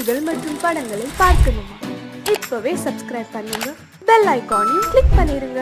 பாடல்கள் மற்றும் படங்களை பார்க்கணுமா? இப்பவே சப்ஸ்கிரைப் பண்ணுங்க, பெல் ஐகானையும் கிளிக் பண்ணிருங்க.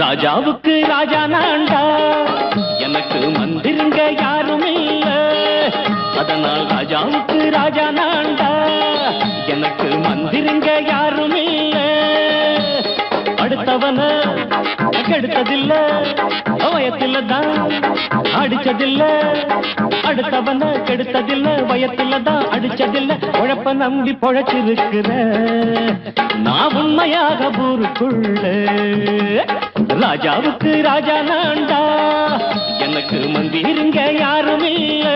ராஜாவுக்கு ராஜா நான்டா, எனக்கு மந்திருங்க யாரும் இல்ல. அதனால் ராஜாவுக்கு ராஜா நான்டா, எனக்கு மந்திருங்க யாரும் இல்ல. அடுத்தவன கெடுத்ததில்ல, வயத்தில தான் அடிச்சதில்ல. அடுத்தவன கெடுத்ததில்ல, வயத்தில தான் அடிச்சதில்ல. உழப்ப நம்பி பொழைச்சிருக்கிற நான் உண்மையாக ஊருக்குள்ள. ராஜாவுக்கு ராஜா நான்டா, எனக்கு மந்திருங்க யாரும் இல்ல.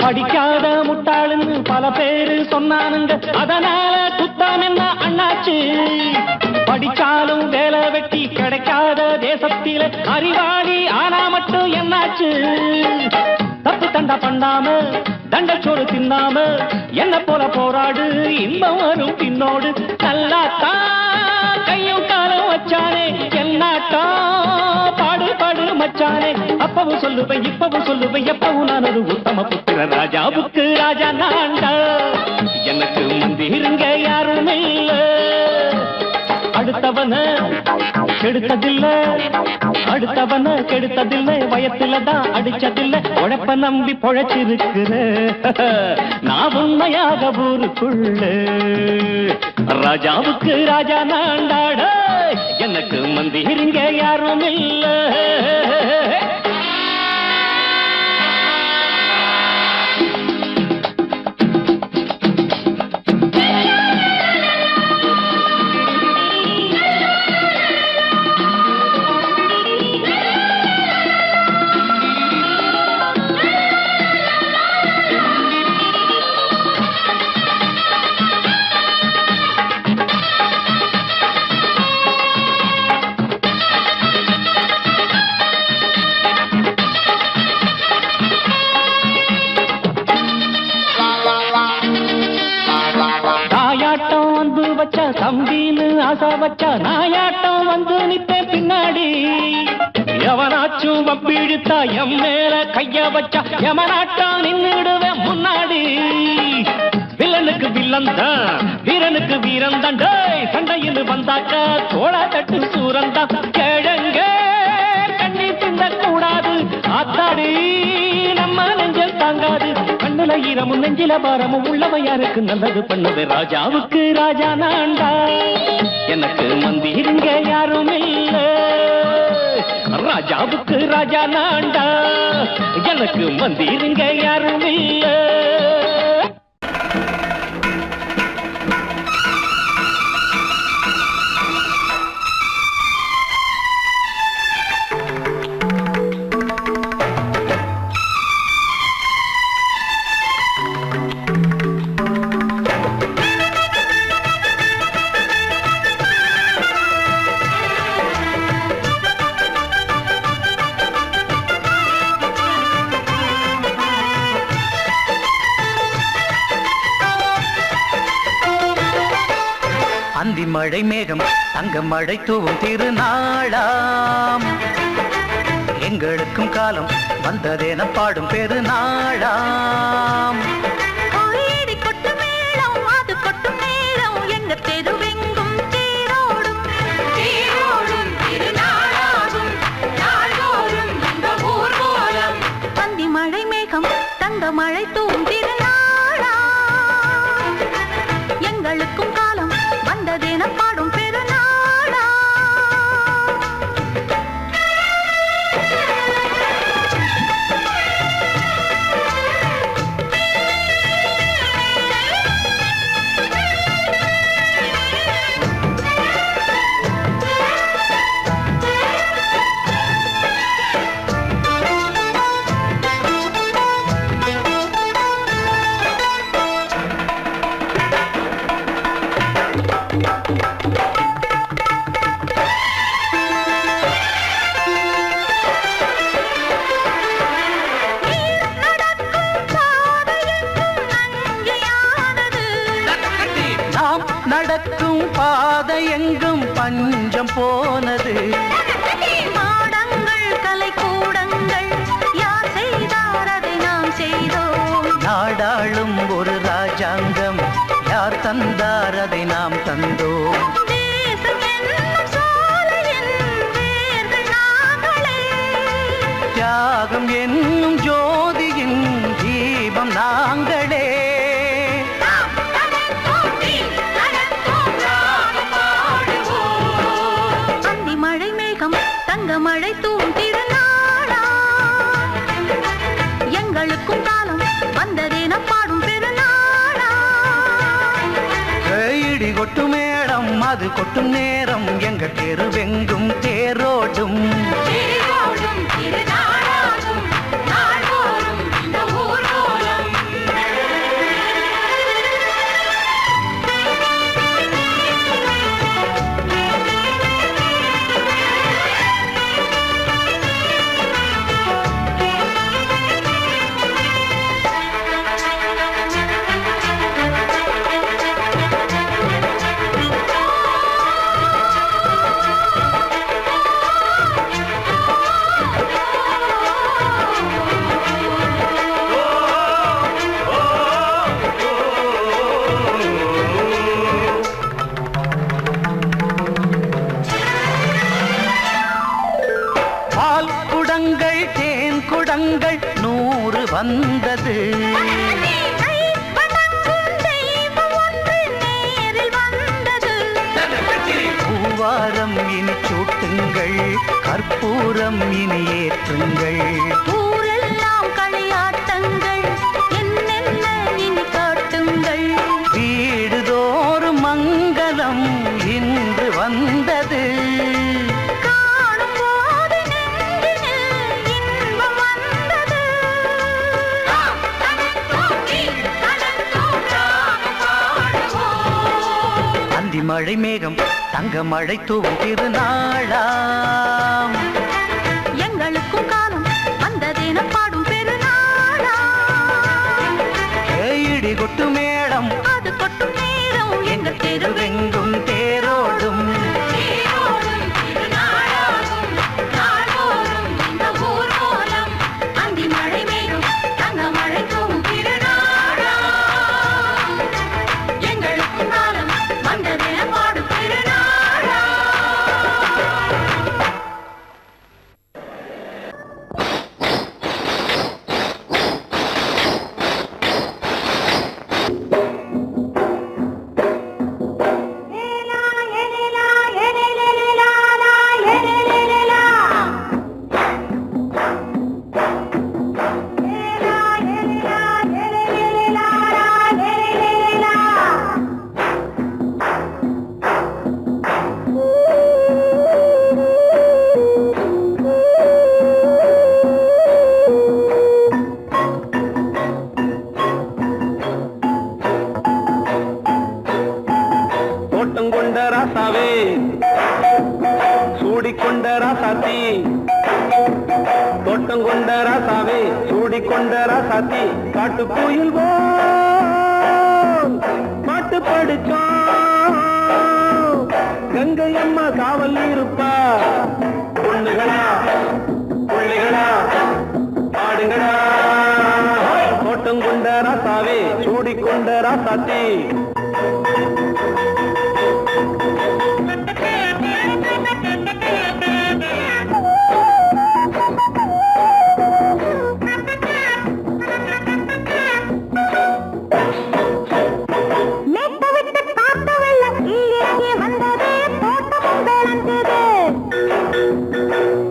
படிக்காத முட்டாளுன்னு பல பேரு சொன்னானுங்க, அதனால குத்தம் என்ன அண்ணாச்சு? படிச்சாலும் வேலை வெட்டி கிடைக்காத தேசத்தில அறிவாளி ஆனா மட்டும் என்னாச்சு? தப்பு தண்டா பண்ணாம தண்டச்சோறு தின்னாம என்ன போல போராடு, இன்பம் வரும் பின்னோடு. நல்லாத்தான் கையும் காலம் வச்சானே, என்னாட்டா பாடு பாடு மச்சானே. அப்பவும் சொல்லுவேன் இப்பவும் சொல்லுவேன், எப்பவும் நான் ஒரு உத்தம புத்திர. ராஜாவுக்கு ராஜா நான்டா, எனக்கு மந்திருங்க யாரும் இல்ல. அடுத்தவன கெடுத்ததில்ல, அடுத்தவன கெடுத்ததில்லை, வயத்தில தான் அடிச்சதில்ல. உழைப்ப நம்பி பொழைச்சிருக்கிற நான் உண்மையாக ஊருக்குள்ள. ராஜாவுக்கு ராஜா நான்டாட, எனக்கு மந்திருங்க யாரும் இல்ல. தம்பின்னு ஆசா வச்சா நாயாட்டம் வந்து நிப்பேன் பின்னாடி. எவனாச்சும் வப்பிழுத்தா எம் மேல கைய வச்சா எமனாட்டம் நின்னுடுவேன் முன்னாடி. வில்லனுக்கு வில்லன் தான், வீரனுக்கு வீரன் தான். சண்டையில் வந்தாக்கா தோளா தட்டு சூரன் தான். கிழங்க கண்ணி தின்ன கூடாது, ஆத்தாடி நம்ம நெஞ்சல் தாங்காது. கண்ணுல ஈரமும் நெஞ்சில பாரமும் உள்ளவன் யாருக்கு நல்லது பண்ணுது. ராஜாவுக்கு ராஜா நான்டா, எனக்கு மந்திருங்க யாரும் இல்ல. ராஜாவுக்கு ராஜா நான்டா, எனக்கு மந்திருங்க யாரும் இல்ல. அந்தி மழை மேகம் தங்க மழை தூவும் திருநாளாம், எங்களுக்கும் காலம் வந்ததென பாடும் பெருநாளாம். மழை மேகம் தங்க மழை தூவும் திருநாளாம், நடக்கும் பாதை எங்கும் பஞ்சம் போனது. மாடங்கள் கலை கூடங்கள் யார் செய்தார் அதை நாம் செய்தோம். நாடாளும் ஒரு ராஜாங்கம் யார் தந்தார் அதை நாம் தந்தோம். தேசம் என்னும் சோலையின் வேர்கள் நாங்களே. தியாகம் என்னும் ஜோதியின் தீபம் நாங்களே. அந்தி மழை மேகம் தங்க மழை தூவும் திருநாளா. எங்களுக்கும் காலம் வந்ததென பாடும் பெருநாளா. இடி கொட்டும் மேடம் அது கொட்டும் நேரம் எங்க தெருவெங்கும் தேரோடும். தேரோடும் திருநாளாகும் நாள்தோறும் இந்த ஊர்வலம். பால் குடங்கள் தேன் குடங்கள் 100 வந்தது. பூவாரம் இனி சூட்டுங்கள் கற்பூரம் இனி ஏற்றுங்கள். ஊரெல்லாம் களியாட்டங்கள் என்னென்ன இனி காட்டுங்கள். வீடுதோறும் மங்களம் இன்று வந்தது. காணும் போது நெஞ்சினில் இன்பம் வந்தது. அந்தி மழை மேகம் தங்க மழை தூவும் திருநாளாம். எங்களுக்கும் காலம் வந்ததென பாடும் பெருநாளா. இடி கொட்டு மேடம் அது கொட்டும் நேரம் எங்கள் தெருவெங்கும் தேரோடும். தேரோடும் திருநாளாகும் நாள்தோறும் இந்த ஊர்வலம். அந்தி மழை மேகம் தங்க மழை தூவும் திருநாளா. எங்களுக்கும் காலம் வந்ததென பாடும் திருநாளா. தோட்டம் கொண்ட ராசாவே சூடிக்கொண்ட ராசாத்தி. தோட்டம் கொண்ட ராசாவே சூடிக்கொண்ட ராசாத்தி. காட்டு கோயில் பாட்டு படிச்சோம். கங்கை அம்மா காவல் இருப்பா. பொண்ணுகளா பிள்ளைகளா ஆடுங்களா. தோட்டம் கொண்ட ராசாவே சூடிக்கொண்ட ராசாத்தி.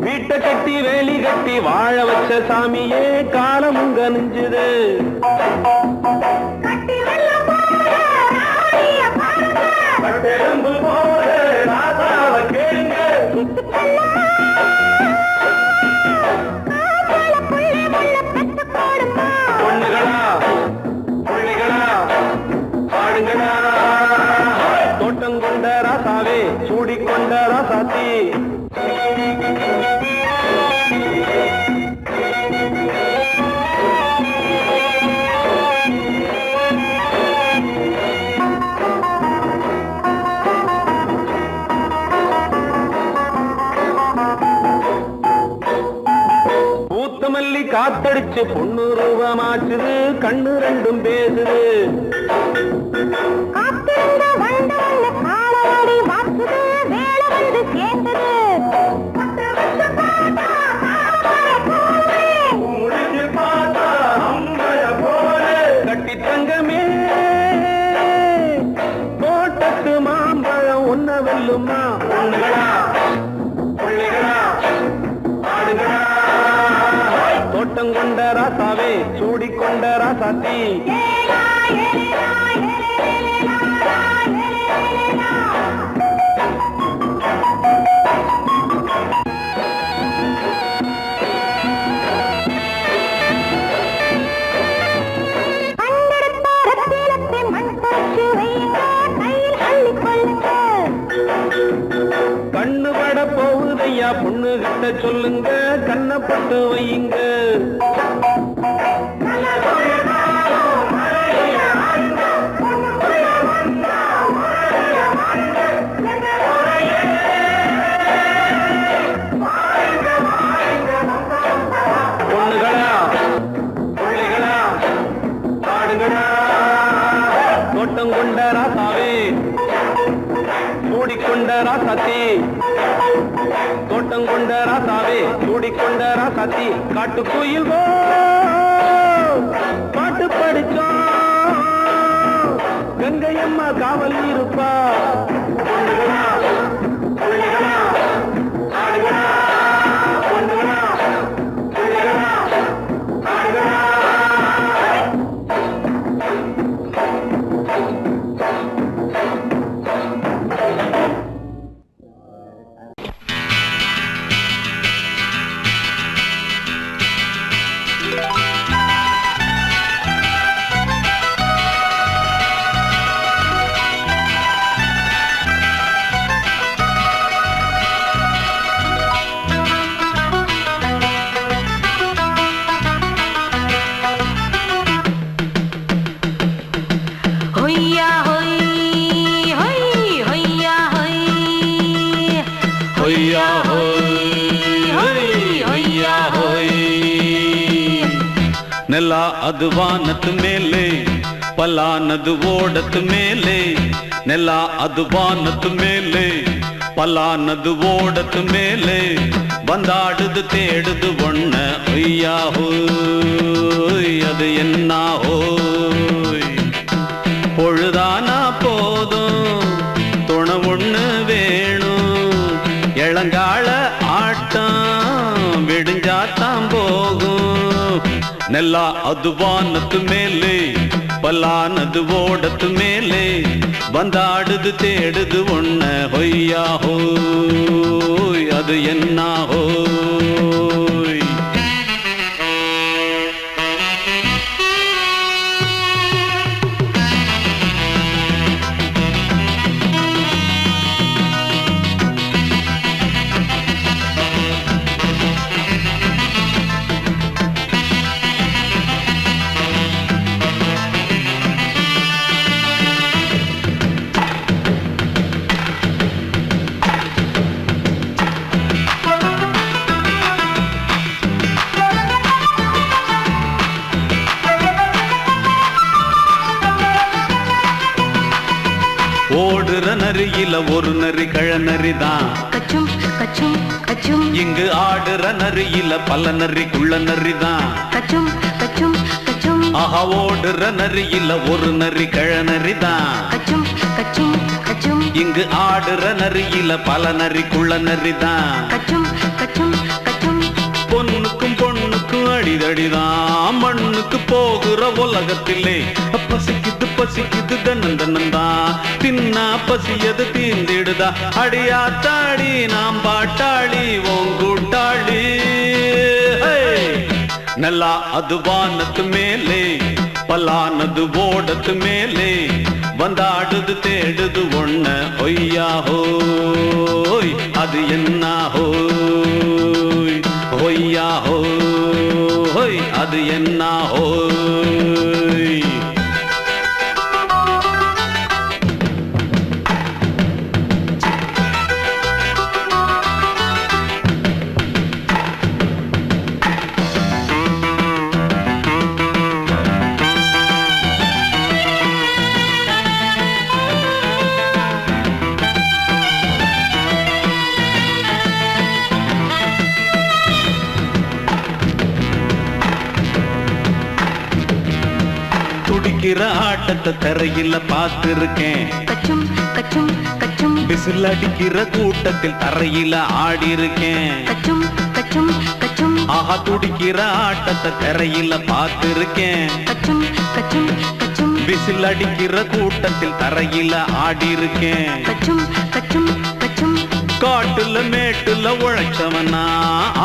வீட்டை கட்டி வேலி கட்டி வாழ வச்ச சாமியே காலமும் கனிஞ்சுது. கட்டெலும்பு போல ராசாவை கேளுங்க. பொண்ணுகளா பிள்ளைகளா பாடுங்களா. தோட்டம் கொண்ட ராசாவே சூடிக்கொண்ட ராசாத்தி. காத்தடிச்சு பொண்ணு ரூபமாச்சுது கண்ணு ரெண்டும் பேசுது காத்திருந்த வண்டு வந்து காலவாடி வாக்குது வேலை வந்து சேர்ந்தது கட்டி தங்கமே தோட்டத்து மாம்பழம் ஒன்ன வெல்லுமா பொண்ணுகளா பிள்ளைகளா ஆடுகளா தோட்டம் கொண்ட ராசாவே சூடிக்கொண்ட ராசாத்தி கண்ணு பட போகுதையா பொண்ணு கிட்ட சொல்லுங்க கண்ணப்பட்டு வையுங்க பொண்ணுகளா பிள்ளைகளா ஆடுகளா தோட்டம் கொண்ட ராசாவே சூடிக்கொண்ட ராசாத்தி தோட்டம் கொண்ட ராசாவே சூடிக்கொண்ட ராசாத்தி காட்டு கோயில் பாட்டு படிச்சோம் கங்கையம்மா காவல் இருப்பா பொண்ணுகளா பிள்ளைகளா ஆடுகளா பொண்ணுகளா பிள்ளைகளா ஆடுகளா ನೆಲ ಅದು ವಾನದ ಮೇಲೆ ಪಲಾನದು ಓಡದ ಮೇಲೆ ನೆಲ ಅದು ವಾನದ ಮೇಲೆ ಪಲಾನದು ಓಡದ ಮೇಲೆ ಬಂದಾಡುದು தேடுது ஒண்ண ஒய்யா ஹோய் அது என்ன ஹோய் பொழுதானா போதும் துணை ஒண்ணு வேணும் இளங்கால ஆட்டம் விடிஞ்சாத்தான் போகும் ನೆಲ ಅದು ವಾನದ ಮೇಲೆ ಪಲಾನದು ಓಡದ ಮೇಲೆ ಬಂದಾಡುದು தேடுது ஒண்ண ಹೊಯ್ಯಾ ஹோய் அது என்ன ஹோய் ஓடுற நரியில ஒரு நரி கழநரிதான் கச்சும் கச்சும் கச்சும் இங்கு ஆடுற நரியில பல நரிக்குள்ள நரிதான் கச்சும் கச்சும் கச்சும் ஆஹா ஓடுற நரியில ஒரு நரி கழநரிதான் கச்சும் கச்சும் கச்சும் இங்கு ஆடுற நரியில பல நரிக்குள்ள நரிதான் கச்சும் கச்சும் கச்சும் பொண்ணுக்கும் பொண்ணுக்கும் அடிதடிதான் மண்ணுக்கு போகிற உலகத்திலே பசிக்குது பசிக்குது தன்னந்தனந்தான் தின்னா பசியது தீந்திடுதா அடியாத்தாடி நாம் பாட்டாளி ஓங்கூட்டாளி ನೆಲ ಅದು ವಾನದ ಮೇಲೆ ಪಲಾನದು ಓಡದ ಮೇಲೆ ಬಂದಾಡುದು தேடுது ஒண்ண ஒய்யா ஹோய் அது என்ன ஹோய் ஒய்யா ஹோய் அது என்ன ஹோய் துடிக்கிற ஆட்டத்தை தரையில பார்த்திருக்கேன். கச்சும் கச்சும் கச்சும் விசில் அடிக்கிற கூட்டத்தில் தரையில ஆடி இருக்கேன். கச்சும் கச்சும் கச்சும் ஆஹா துடிக்கிற ஆட்டத்தை தரையில பார்த்திருக்கேன். கச்சும் கச்சும் கச்சும் விசில் அடிக்கிற கூட்டத்தில் தரையில ஆடி இருக்கேன். கச்சும் கச்சும் கச்சும் காட்டுல மேட்டுல உழைச்சவனா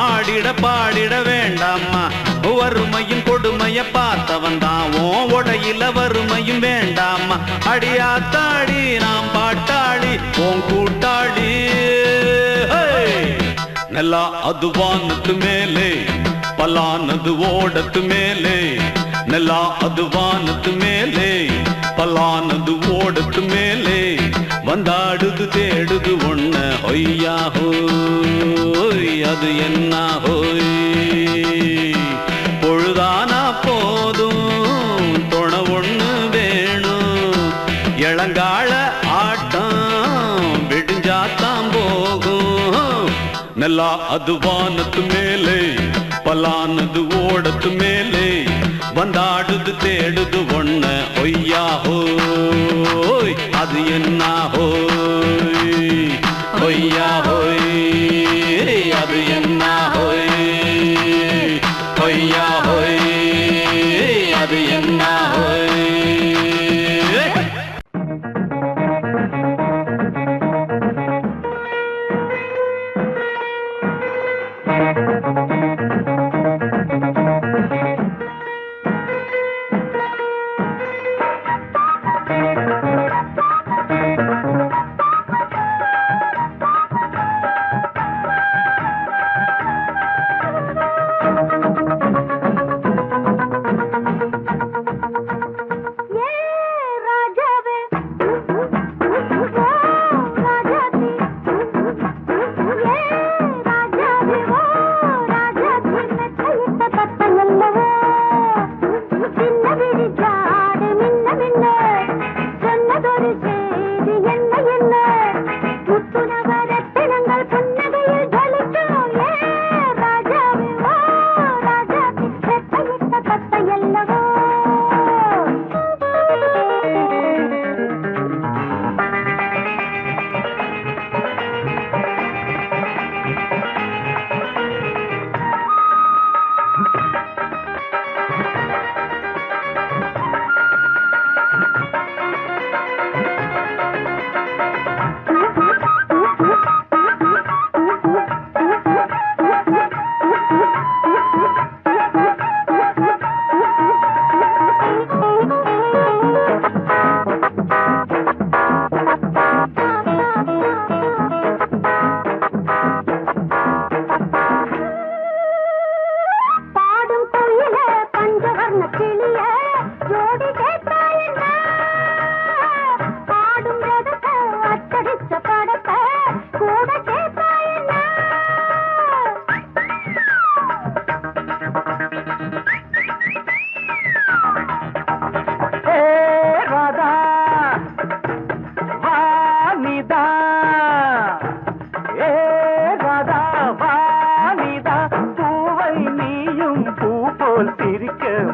ஆடிட பாடிட வேண்டாமா. வறுமையும் கொடுமைய பார்த்தவன் தான் உடையில வறுமையும் வேண்டாமா. அடியாத்தாடி நாம் பாட்டாளி உன் கூட்டாளி. நல்லா அது வானத்து மேலே பலானது ஓடத்து மேலே. நல்லா அது வானத்து மேலே பலானது ஓடத்து மேலே. வந்தாடுது தேடுது ஒண்ண ஒய்யா ஹோய் அது என்ன ஹோய். பொழுதானா போதும் துணை ஒண்ணு வேணும். இளங்கால ஆட்டம் விடிஞ்சாத்தான் போகும். நல்லா அது வானத்து மேலே பலானது ஓடத்து மேலே. வந்தாடுது தேடுது ஒண்ண ஒய்யா ஹோய் அது என்ன ஹோய். ஒய்யா ஹோய் அது என்ன ஹோய். ஒய்யா ஹோய் அது என்ன ஹோய்.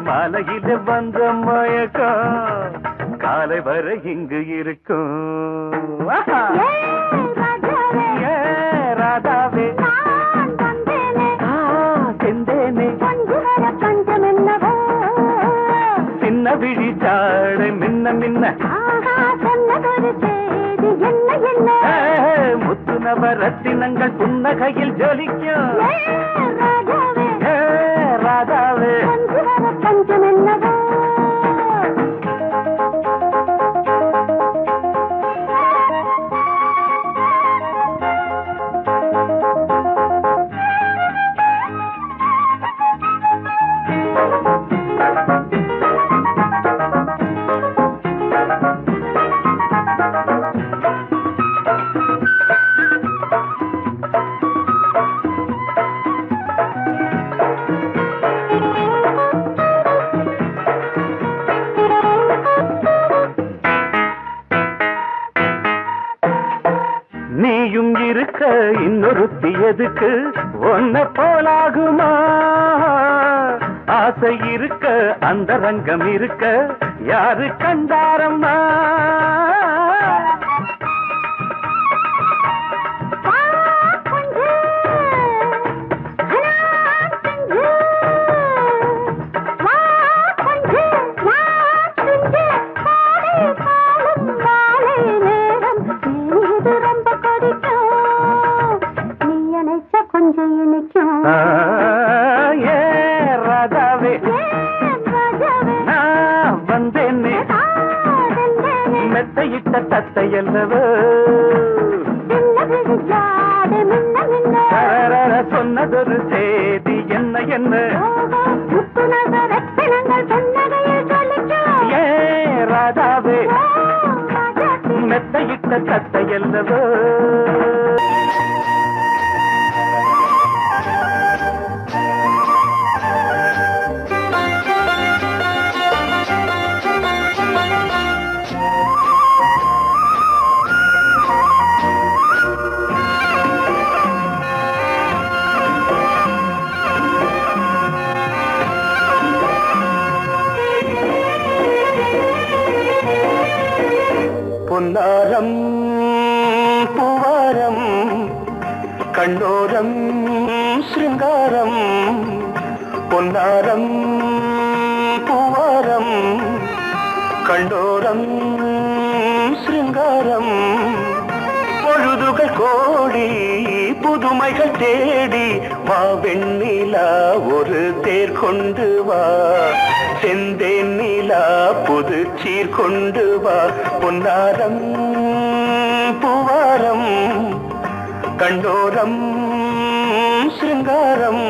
மாலையில வந்த மயக்கம் காலை வரை இங்கு இருக்கும். ராதாவே செந்தேனே சின்ன விழி சாடை மின்ன மின்ன முத்து நவரத்தினங்கள் புன்னகையில் ஜொலிக்கும். ராதாவே பஞ்சமென்னவோ நீயும் இருக்க இன்னொருத்தி எதுக்கு ஒன்ன போலாகுமா? ஆசை இருக்க அந்த ரங்கம் இருக்க யாரு கண்டாரம்மா தத்தையல்லவோ சொன்னதொரு செய்தி என்ன என்ன ஏ ராதாவே மெத்தையிட்ட தத்தையல்லவோ பொன்னாரம் பூவாரம் கண்ணோரம் சிருங்காரம் பொன்னாரம் பூவாரம் கண்ணோரம் சிருங்காரம் பொழுதுகள் கோடி புதுமைகள் தேடி வா வெண்ணிலா ஒரு தேர் கொண்டு வா செந்தேன் நிலா புது சீர் கொண்டு வா பொன்னாரம் பூவாரம் கண்டோரம் சிருங்காரம்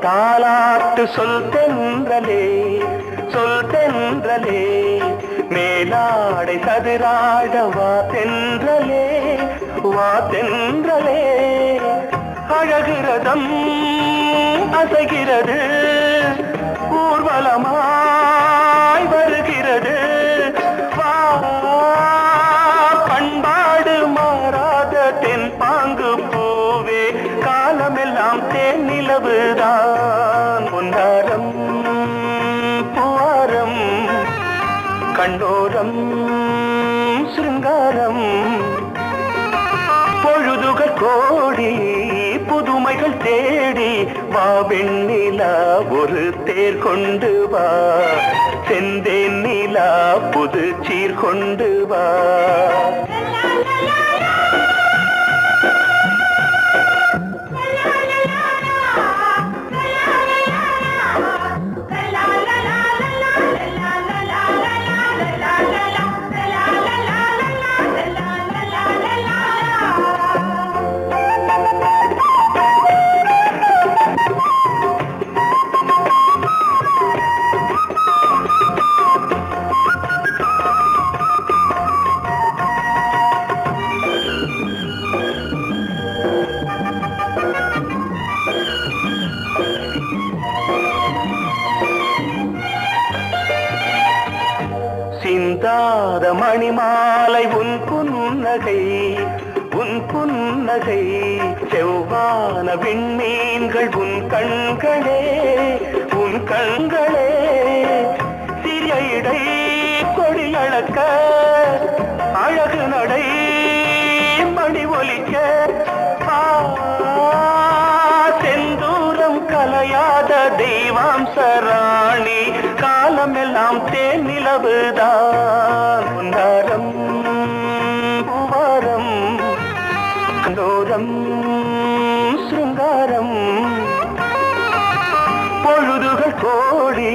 தாலாட்டு சொல் தென்றலே சொல் தென்றலே மேலாடை சதுராட வா தென்றலே வா தென்றலே அழகிறதம் அசைகிறது ஊர்வலமாய் வருகிறது வா பண்பாடு மாறாத தென் பாங்கு பூவே காலமெல்லாம் தேன் நிலவுதான் பொன்னாரம் பூவாரம் கண்ணோரம் சிருங்காரம் பொழுதுகள் கோடி புதுமைகள் தேடி வா வெண்ணிலா ஒரு தேர் கொண்டு வா செந்தேன் நிலா புது சீர் கொண்டு வா சிந்தாத மணிமாலை உன் புன்னகை உன் புன்னகை செவ்வான விண்மீன்கள் உன் கண்களே உன் கண்களே சிறிய இடை கொடியளக்க அழகு நடை மணி ஒலிக்க செந்தூரம் கலையாத தெய்வாம்சராணி காலமெல்லாம் தேன் நிலவுதான் பொன்னாரம் பூவாரம் கண்டோரம் சிருங்காரம் பொழுதுகள் கோடி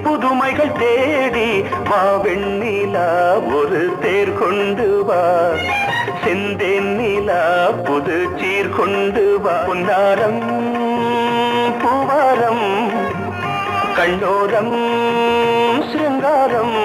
புதுமைகள் தேடி வா வெண்ணிலா ஒரு தேர் கொண்டு வா செந்தேன் நிலா புது சீர் கொண்டு வா பொன்னாரம் பூவாரம் கண்ணோரம் சிருங்காரம்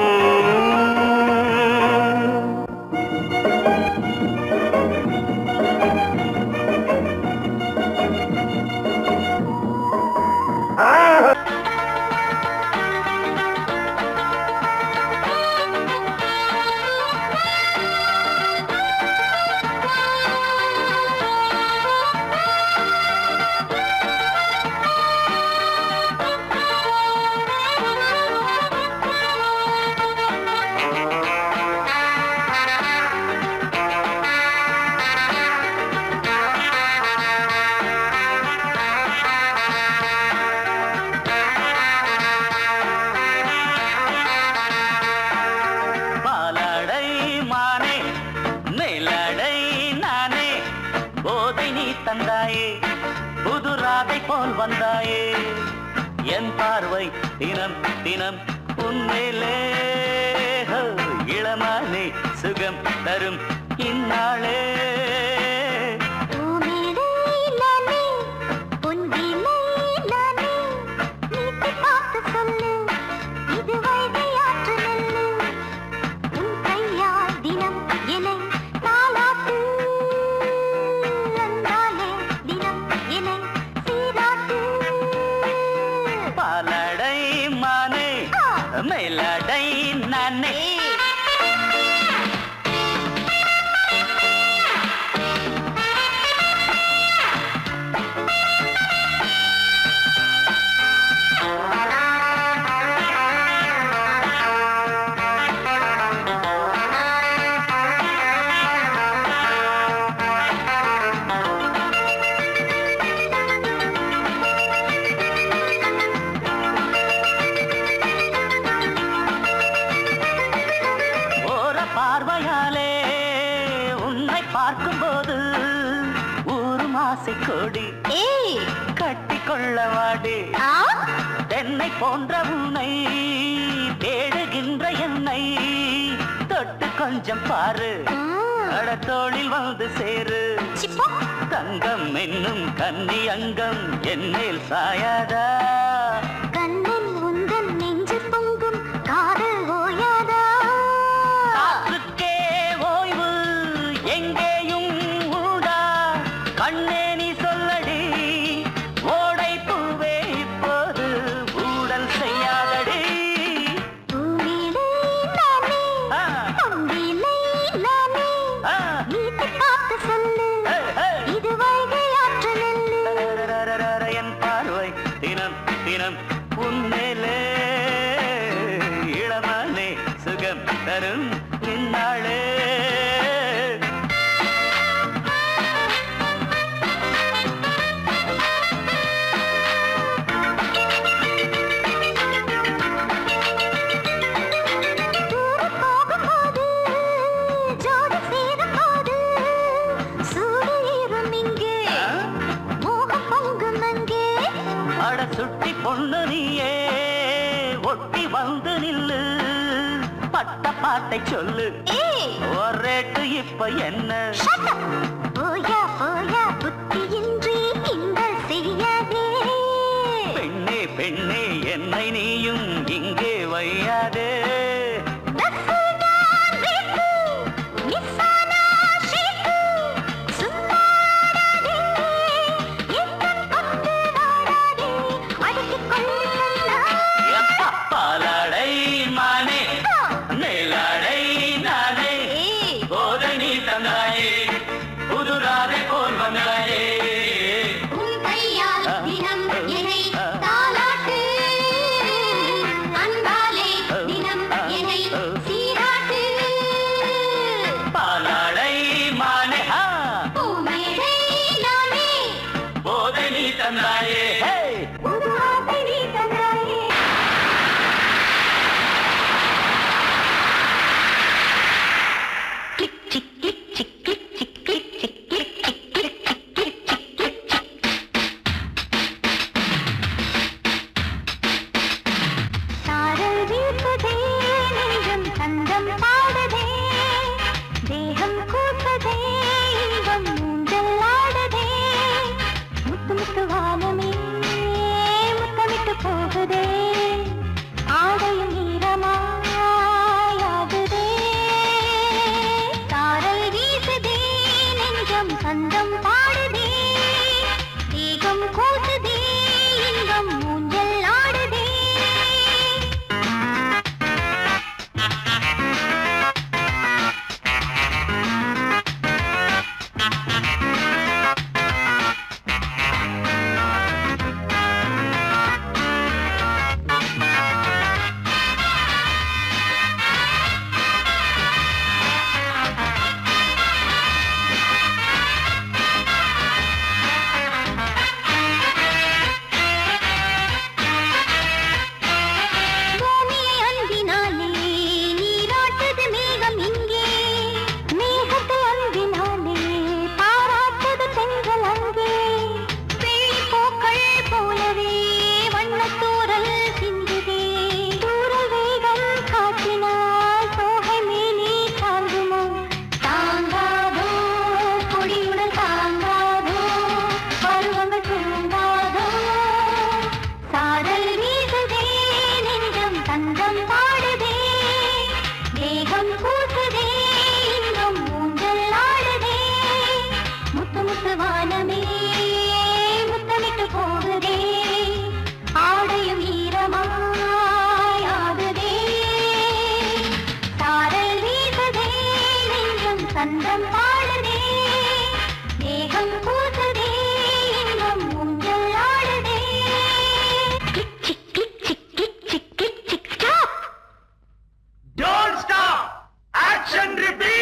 தந்தாயே புது ராதை போல் வந்தாயே என் பார்வை தினம் தினம் உன்மேலே இளமானே சுகம் தரும் இந்நாளே மேலடை நானே பார்வையாலே உன்னை பார்க்கும்போது ஊரும் ஆசை கொடி கட்டி கொள்ளவாடி தென்னை போன்ற உன்னை தேடுகின்ற என்னை தொட்டு கொஞ்சம் பாரு கடத்தோளில் வந்து சேரு தங்கம் என்னும் கன்னி அங்கம் என்னேல் சாயாதா கண்ணில் உந்தன் நெஞ்சு பொங்கும் காதல் ஓயாதா கண்ணே நீ சொல்லடி ஓடை பூவே இப்போது ஊடல் செய்யாதடி என் பார்வை தினம் தினம் உன்மேலே இளமானே சுகம் தரும் இந்நாளே சுட்டி பொண்ணு நீயே ஒட்டி வந்து நில்லு பட்ட பாட்டை சொல்லு ஒரேட்டு இப்ப என்ன போயா போயா புத்தியின்றி கிண்டல் செய்யாதே பெண்ணே பெண்ணே என்னை நீயும் இங்கே வையாதே பாலாடை மானே மேலாடை நானே போதை நீ தந்தாயே புதுராதை போல் வந்தாயே உன் கையால் தினம் என்னை தாலாட்டு அன்பாலே தினம் என்னை சீராட்டு பாலாடை மானே பூமேடை நானே போதை நீ தந்தாயே புதுராதை நீ தந்தாயே சந்தம் பாடுதே தேகம் கூசுதே இன்பம் ஊஞ்சல் ஆடுதே சந்தம் பாடுதே தேகம் கூசுதே இன்பம் ஊஞ்சல் ஆடுதே kick chick kick chick kick chick kick chick stop Don't stop! Action repeat!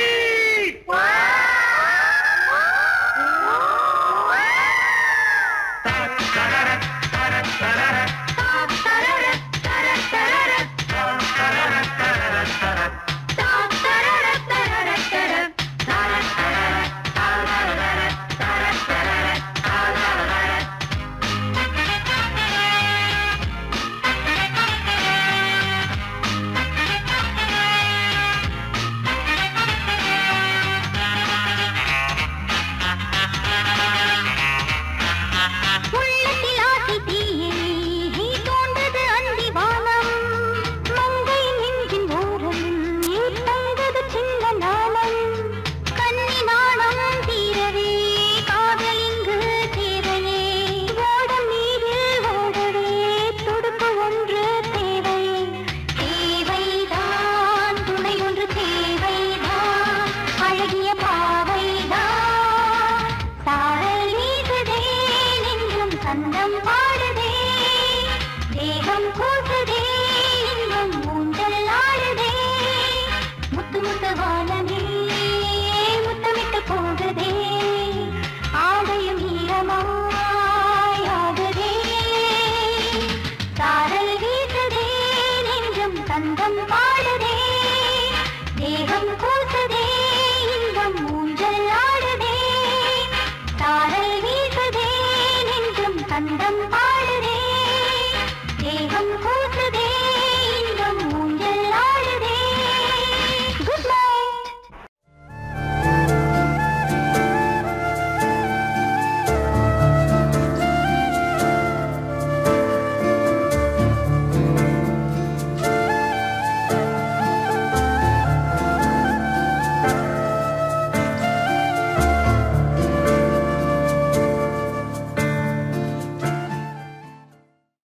சந்தம் பாடுதே தேகம் கூசுதே இன்பம் ஊஞ்சல் ஆடுதே முத்து முத்து வானமே முத்தமிட்டு போகுதே ஆடையும் ஈரமாயாகுதே சாரல் வீசுதே நெஞ்சம் சந்தம் பாடுதே தேகம் கூசுதே இன்பம் ஊஞ்சல் ஆடுதே சாரல் வீசுதே நெஞ்சம் சந்தம்